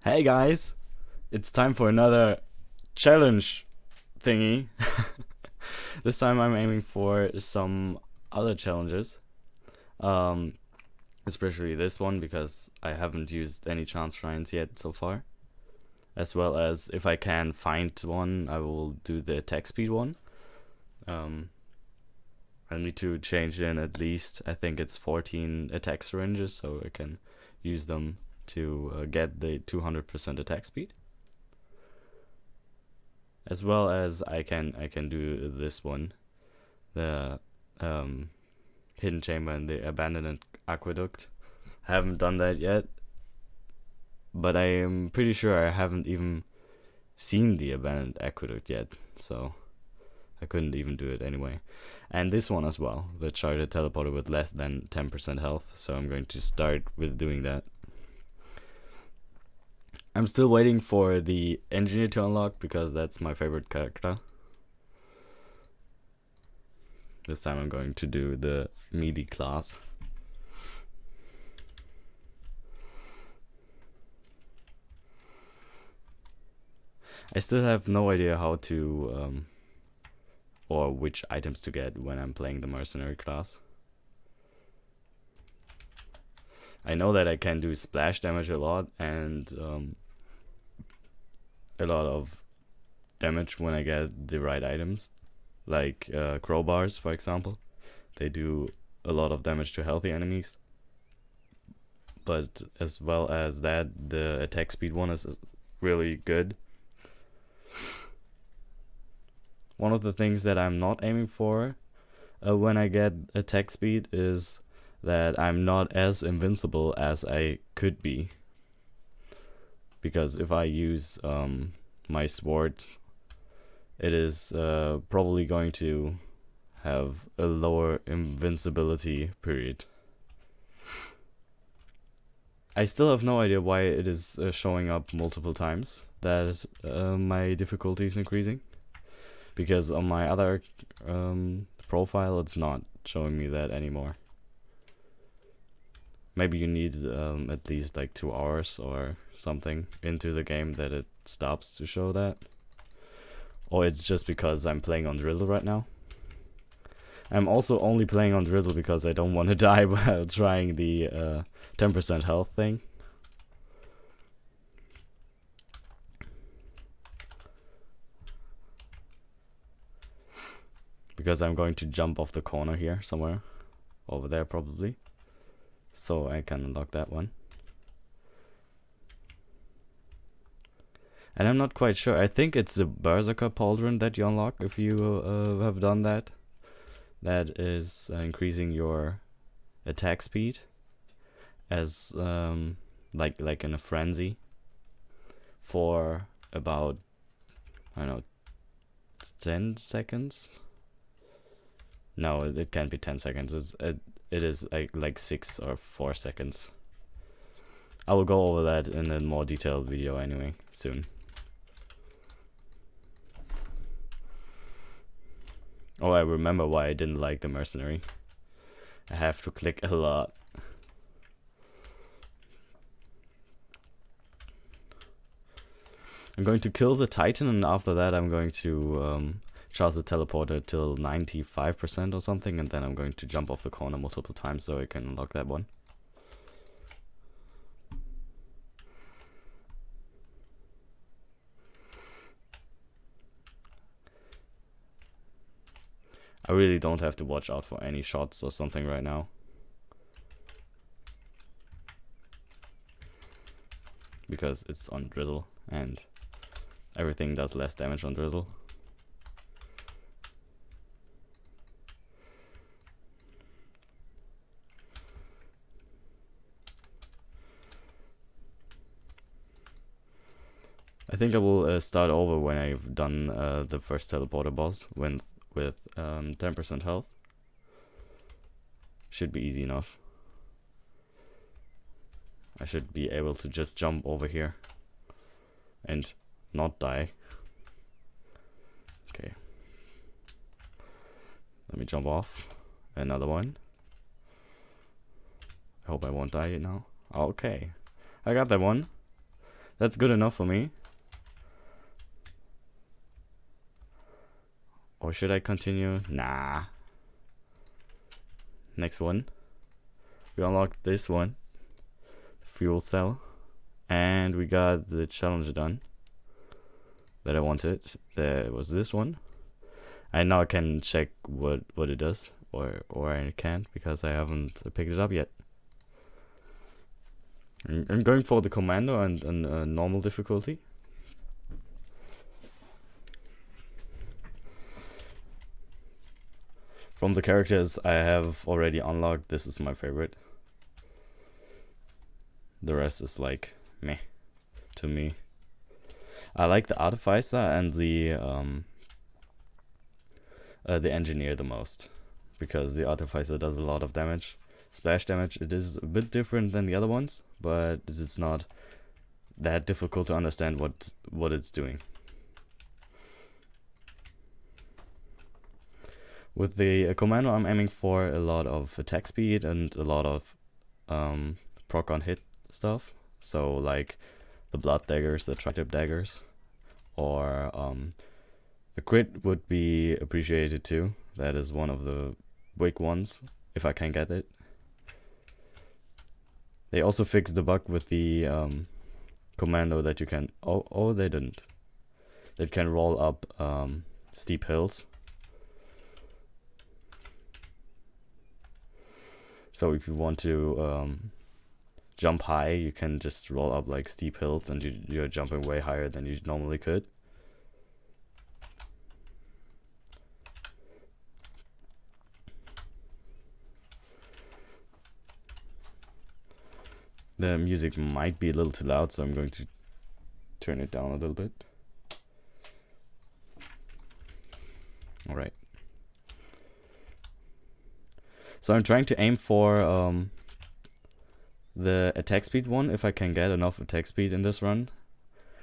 Hey guys, it's time for another challenge thingy. This time I'm aiming for some other challenges, um, especially this one because I haven't used any chance shrines yet so far. As well as if I can find one, I will do the attack speed one. Um, I need to change in at least, I think it's 14 attack syringes, so I can use them to get the 200% attack speed. As well as I can do this one, the hidden chamber in the abandoned aqueduct. I haven't done that yet, but I am pretty sure I haven't even seen the abandoned aqueduct yet, so I couldn't even do it anyway. And this one as well, the charged teleporter with less than 10% health, so I'm going to start with doing that. I'm still waiting for the engineer to unlock because that's my favorite character. This time I'm going to do the melee class. I still have no idea how to or which items to get when I'm playing the mercenary class. I know that I can do splash damage a lot and a lot of damage when I get the right items, like crowbars for example. They do a lot of damage to healthy enemies, but as well as that, the attack speed one is really good. One of the things that I'm not aiming for when I get attack speed is that I'm not as invincible as I could be. Because if I use my sword, it is probably going to have a lower invincibility period. I still have no idea why it is showing up multiple times that my difficulty is increasing. Because on my other profile, it's not showing me that anymore. Maybe you need at least like 2 hours or something into the game that it stops to show that. Or it's just because I'm playing on Drizzle right now. I'm also only playing on Drizzle because I don't want to die while trying the 10% health thing. Because I'm going to jump off the corner here somewhere. Over there probably. So I can unlock that one. And I'm not quite sure. I think it's the Berserker Pauldron that you unlock if you have done that. That is increasing your attack speed as like in a frenzy for about, I don't know, 10 seconds. No, it can't be 10 seconds. It is like 6 or 4 seconds. I will go over that in a more detailed video anyway soon. Oh, I remember why I didn't like the Mercenary. I have to click a lot. I'm going to kill the Titan, and after that I'm going to charge the teleporter till 95% or something, and then I'm going to jump off the corner multiple times so I can unlock that one. I really don't have to watch out for any shots or something right now. Because it's on Drizzle and everything does less damage on Drizzle. I think I will start over when I've done the first teleporter boss with 10% health. Should be easy enough. I should be able to just jump over here and not die. Okay. Let me jump off. Another one. I hope I won't die now. Okay. I got that one. That's good enough for me. Or should I continue? Nah. Next one. We unlocked this one. Fuel cell. And we got the challenge done that I wanted. There was this one. And now I can check what it does. Or I can't because I haven't picked it up yet. I'm going for the Commando and normal difficulty. From the characters I have already unlocked, this is my favorite. The rest is like meh to me. I like the Artificer and the Engineer the most, because the Artificer does a lot of damage. Splash damage, it is a bit different than the other ones, but it's not that difficult to understand what it's doing. With the Commando, I'm aiming for a lot of attack speed and a lot of proc on hit stuff. So like the blood daggers, the tri-tip daggers, or a crit would be appreciated too. That is one of the big ones, if I can get it. They also fixed the bug with the Commando that you can... Oh, they didn't. That can roll up steep hills. So if you want to jump high, you can just roll up like steep hills, and you're jumping way higher than you normally could. The music might be a little too loud, so I'm going to turn it down a little bit. Alright. So I'm trying to aim for the attack speed one, if I can get enough attack speed in this run.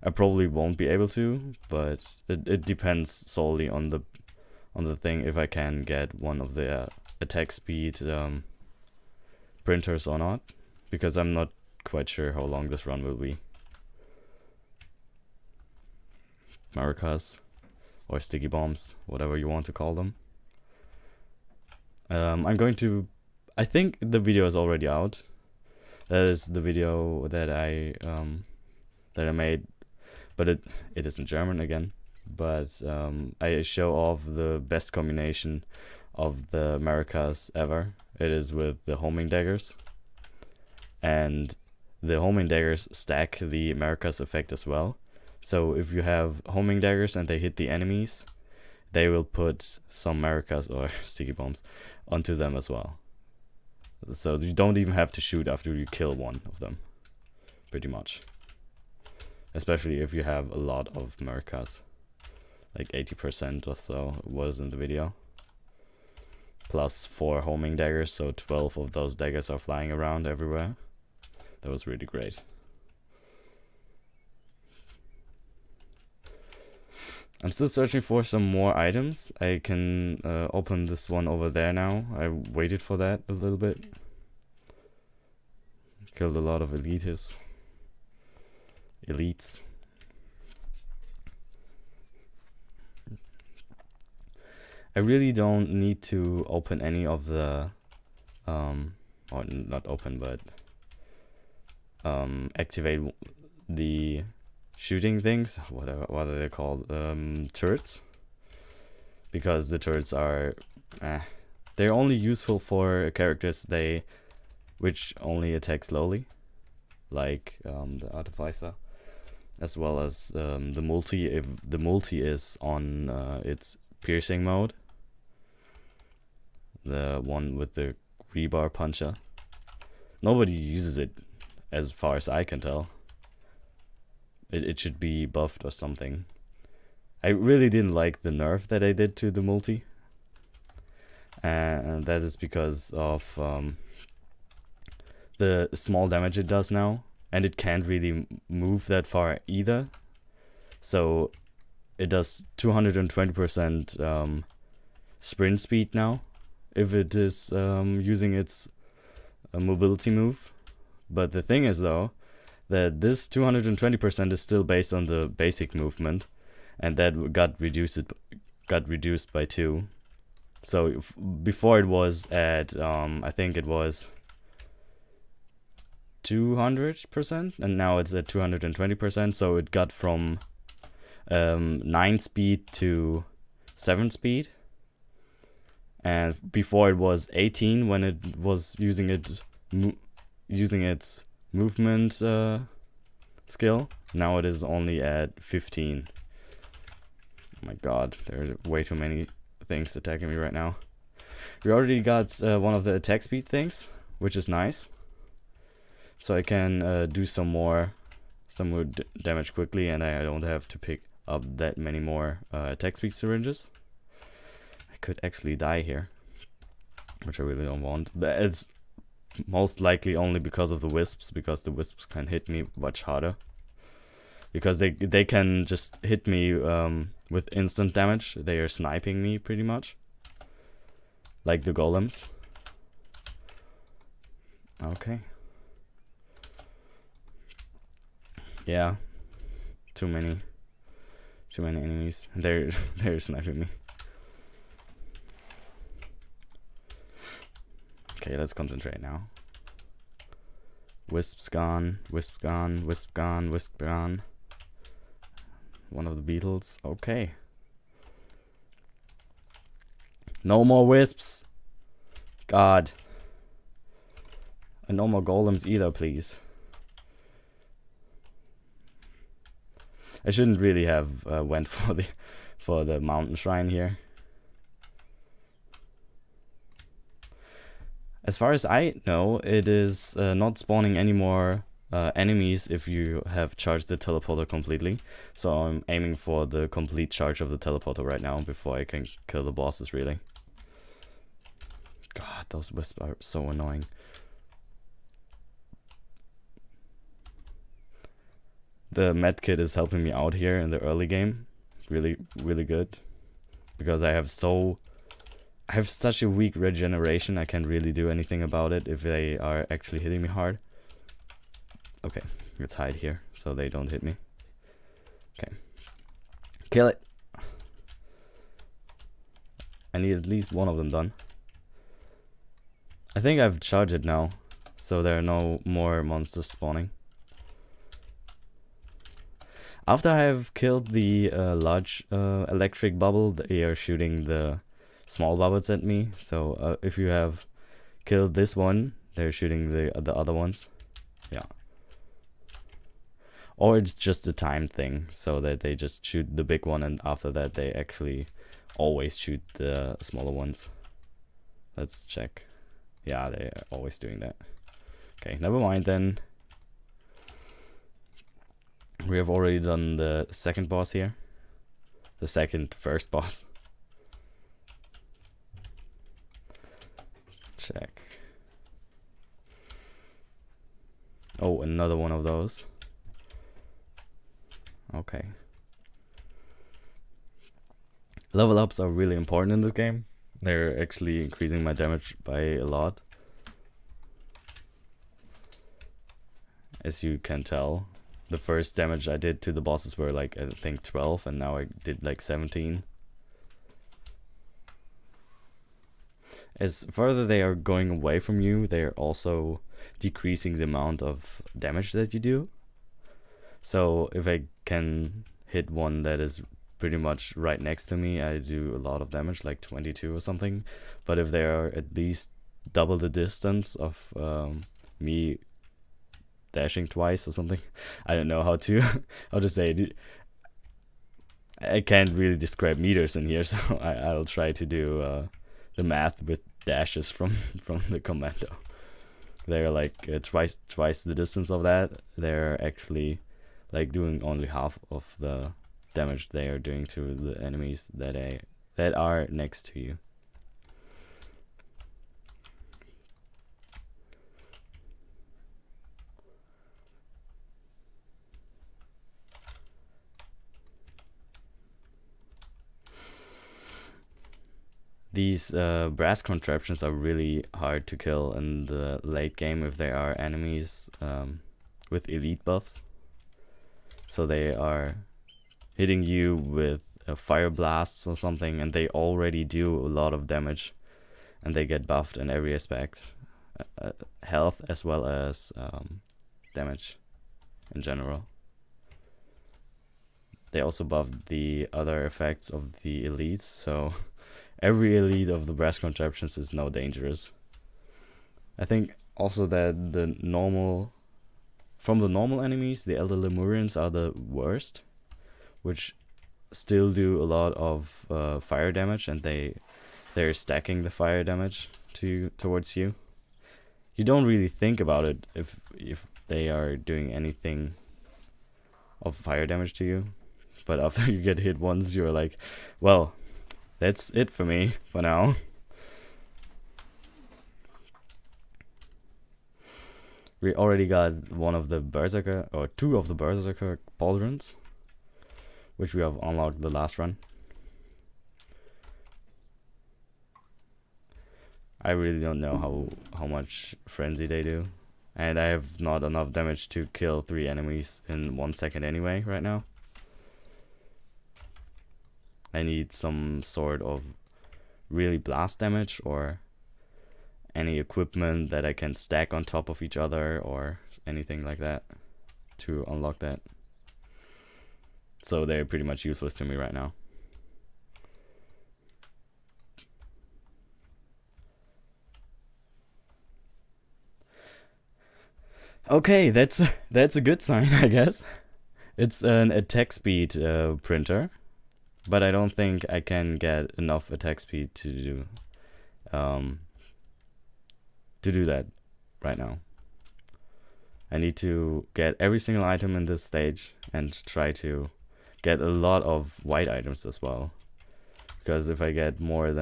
I probably won't be able to, but it depends solely on the thing, if I can get one of the attack speed printers or not, because I'm not quite sure how long this run will be. Maracas or sticky bombs, whatever you want to call them. I'm going to... I think the video is already out. That is the video that I made, but it is in German again. But I show off the best combination of the maracas ever. It is with the homing daggers, and the homing daggers stack the maracas effect as well. So if you have homing daggers and they hit the enemies, they will put some maracas or sticky bombs onto them as well. So you don't even have to shoot after you kill one of them, pretty much. Especially if you have a lot of maracas, like 80% or so was in the video. Plus 4 homing daggers, so 12 of those daggers are flying around everywhere. That was really great. I'm still searching for some more items. I can open this one over there now. I waited for that a little bit. Killed a lot of elites. I really don't need to open any of the or not open, but activate the shooting things, what are they called, turrets, because the turrets are they're only useful for characters which only attack slowly, like the Artificer, as well as the MUL-T, if the MUL-T is on its piercing mode, the one with the rebar puncher. Nobody uses it as far as I can tell. It should be buffed or something. I really didn't like the nerf that I did to the MUL-T, and that is because of the small damage it does now, and it can't really move that far either. So it does 220% sprint speed now if it is using its mobility move. But the thing is though, that this 220% is still based on the basic movement, and that got reduced by 2. So before it was at I think it was 200%, and now it's at 220%. So it got from 9 speed to 7 speed, and before it was 18 when it was using its movement skill. Now it is only at 15. Oh my god, there are way too many things attacking me right now. We already got one of the attack speed things, which is nice. So I can do some more damage quickly, and I don't have to pick up that many more attack speed syringes. I could actually die here, which I really don't want. But it's most likely only because of the wisps, because the wisps can hit me much harder. Because they can just hit me with instant damage. They are sniping me pretty much, like the golems. Okay. Yeah, too many enemies. They're sniping me. Okay, let's concentrate now. Wisps gone, wisp gone, wisp gone, wisp gone. One of the beetles. Okay. No more wisps. God. And no more golems either, please. I shouldn't really have went for the mountain shrine here. As far as I know, it is not spawning any more enemies if you have charged the teleporter completely. So I'm aiming for the complete charge of the teleporter right now before I can kill the bosses, really. God, those wisps are so annoying. The medkit is helping me out here in the early game. Really, really good. Because I have such a weak regeneration, I can't really do anything about it if they are actually hitting me hard. Okay, let's hide here so they don't hit me. Okay. Kill it! I need at least one of them done. I think I've charged it now, so there are no more monsters spawning. After I have killed the large electric bubble, they are shooting the small bubbles at me. So if you have killed this one, they're shooting the other ones. Yeah. Or it's just a time thing, so that they just shoot the big one, and after that they actually always shoot the smaller ones. Let's check. Yeah, they are always doing that. Okay, never mind then. We have already done the second boss here. The first boss. Check. Oh, another one of those. Okay. Level ups are really important in this game. They're actually increasing my damage by a lot. As you can tell, the first damage I did to the bosses were like, I think 12, and now I did like 17. As further they are going away from you, they are also decreasing the amount of damage that you do. So if I can hit one that is pretty much right next to me, I do a lot of damage, like 22 or something. But if they are at least double the distance of me dashing twice or something, I don't know how to say it. I can't really describe meters in here, so I'll try to do the math with dashes from the Commando. They're like twice the distance of that. They're actually like doing only half of the damage they are doing to the enemies that are next to you. These brass contraptions are really hard to kill in the late game if they are enemies with elite buffs. So they are hitting you with fire blasts or something, and they already do a lot of damage, and they get buffed in every aspect, health as well as damage in general. They also buffed the other effects of the elites, so every elite of the brass contraptions is now dangerous. I think also that the normal enemies, the Elder Lemurians are the worst, which still do a lot of fire damage, and they're stacking the fire damage towards you. You don't really think about it if they are doing anything of fire damage to you, but after you get hit once, you're like, well, that's it for me for now. We already got one of the Berserker, or two of the Berserker Pauldrons, which we have unlocked the last run. I really don't know how much frenzy they do, and I have not enough damage to kill 3 enemies in 1 second anyway right now. I need some sort of really blast damage or any equipment that I can stack on top of each other or anything like that to unlock that. So they're pretty much useless to me right now. Okay, that's a good sign, I guess. It's an attack speed printer, but I don't think I can get enough attack speed to do that right now. I need to get every single item in this stage and try to get a lot of white items as well, because if I get more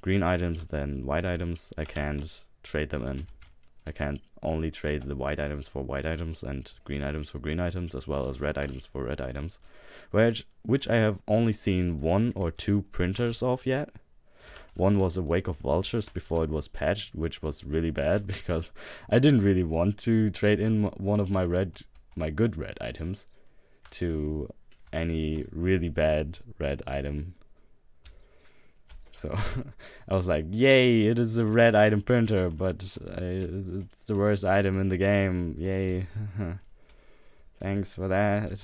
green items than white items, I can't trade them in. I can't only trade the white items for white items and green items for green items, as well as red items for red items, which I have only seen 1 or 2 printers of yet. One was a Wake of Vultures before it was patched, which was really bad because I didn't really want to trade in one of my good red items to any really bad red item. So I was like, yay, it is a red item printer, but it's the worst item in the game. Yay. Thanks for that.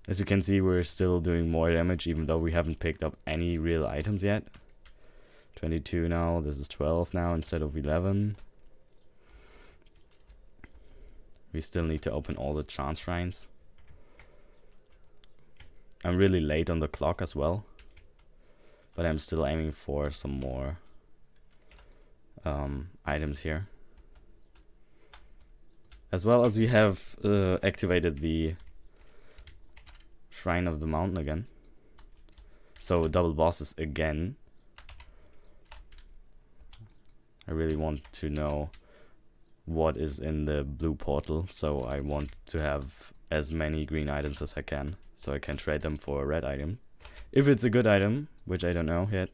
As you can see, we're still doing more damage even though we haven't picked up any real items yet. 22 now, this is 12 now instead of 11. We still need to open all the chance shrines. I'm really late on the clock as well, but I'm still aiming for some more items here. As well as we have activated the Shrine of the Mountain again. So double bosses again. I really want to know what is in the blue portal, so I want to have as many green items as I can, so I can trade them for a red item. If it's a good item, which I don't know yet.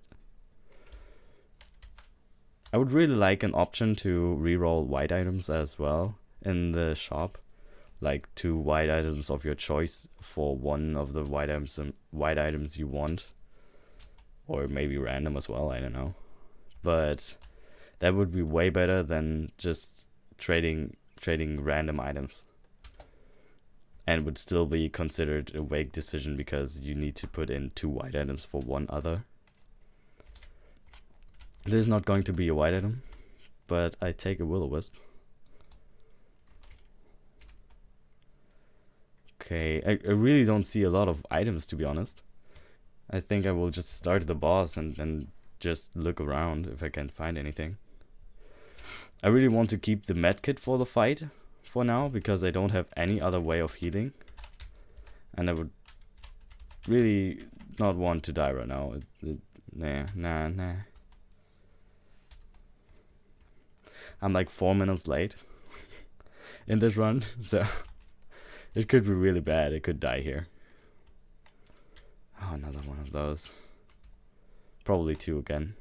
I would really like an option to reroll white items as well in the shop. Like 2 white items of your choice for one of the white items you want. Or maybe random as well, I don't know. But that would be way better than just trading random items. And would still be considered a vague decision because you need to put in 2 white items for one other. This is not going to be a white item, but I take a will-o-wisp. Okay, I really don't see a lot of items, to be honest. I think I will just start the boss and then just look around if I can find anything. I really want to keep the medkit for the fight for now, because I don't have any other way of healing. And I would really not want to die right now. Nah. I'm like 4 minutes late in this run, so it could be really bad. I could die here. Oh, another one of those. Probably 2 again.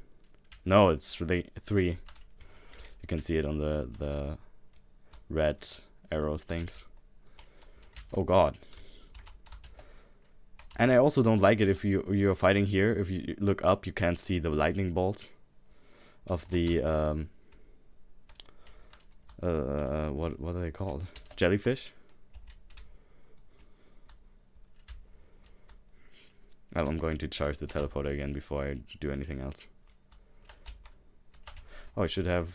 No, it's really 3. You can see it on the red arrow things. Oh god. And I also don't like it if you're fighting here. If you look up, you can't see the lightning bolts of the what are they called? Jellyfish? Oh, I'm going to charge the teleporter again before I do anything else. Oh, I should have...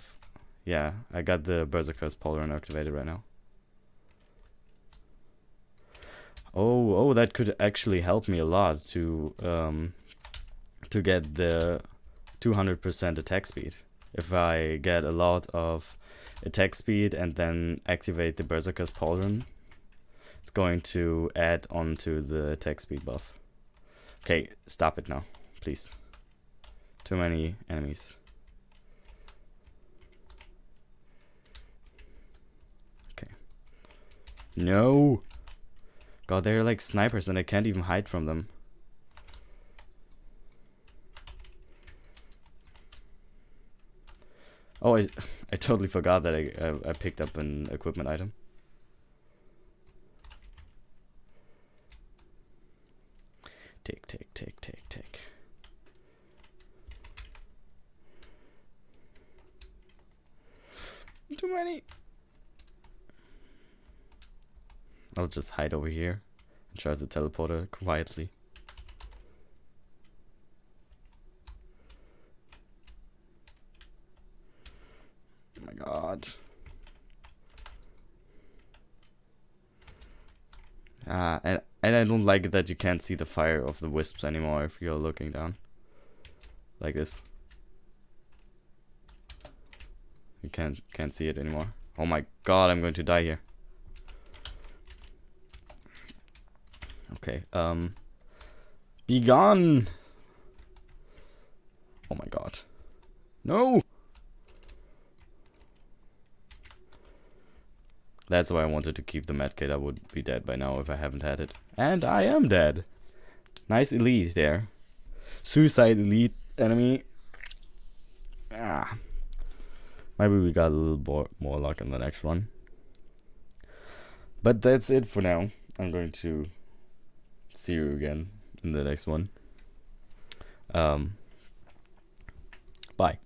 Yeah, I got the Berserker Pauldron activated right now. Oh, that could actually help me a lot to get the 200% attack speed. If I get a lot of attack speed and then activate the Berserker's Pauldron, it's going to add on to the attack speed buff. Okay, stop it now, please. Too many enemies. Okay. No! God, they're like snipers and I can't even hide from them. Oh, I totally forgot that I picked up an equipment item. Take. Too many. I'll just hide over here and try the teleporter quietly. Oh my god. And I don't like it that you can't see the fire of the wisps anymore if you're looking down. Like this. You can't see it anymore. Oh my god, I'm going to die here. Okay, be gone! Oh my god. No! That's why I wanted to keep the medkit. I would be dead by now if I haven't had it. And I am dead. Nice elite there. Suicide elite enemy. Maybe we got a little more luck in the next one. But that's it for now. I'm going to see you again in the next one. Bye.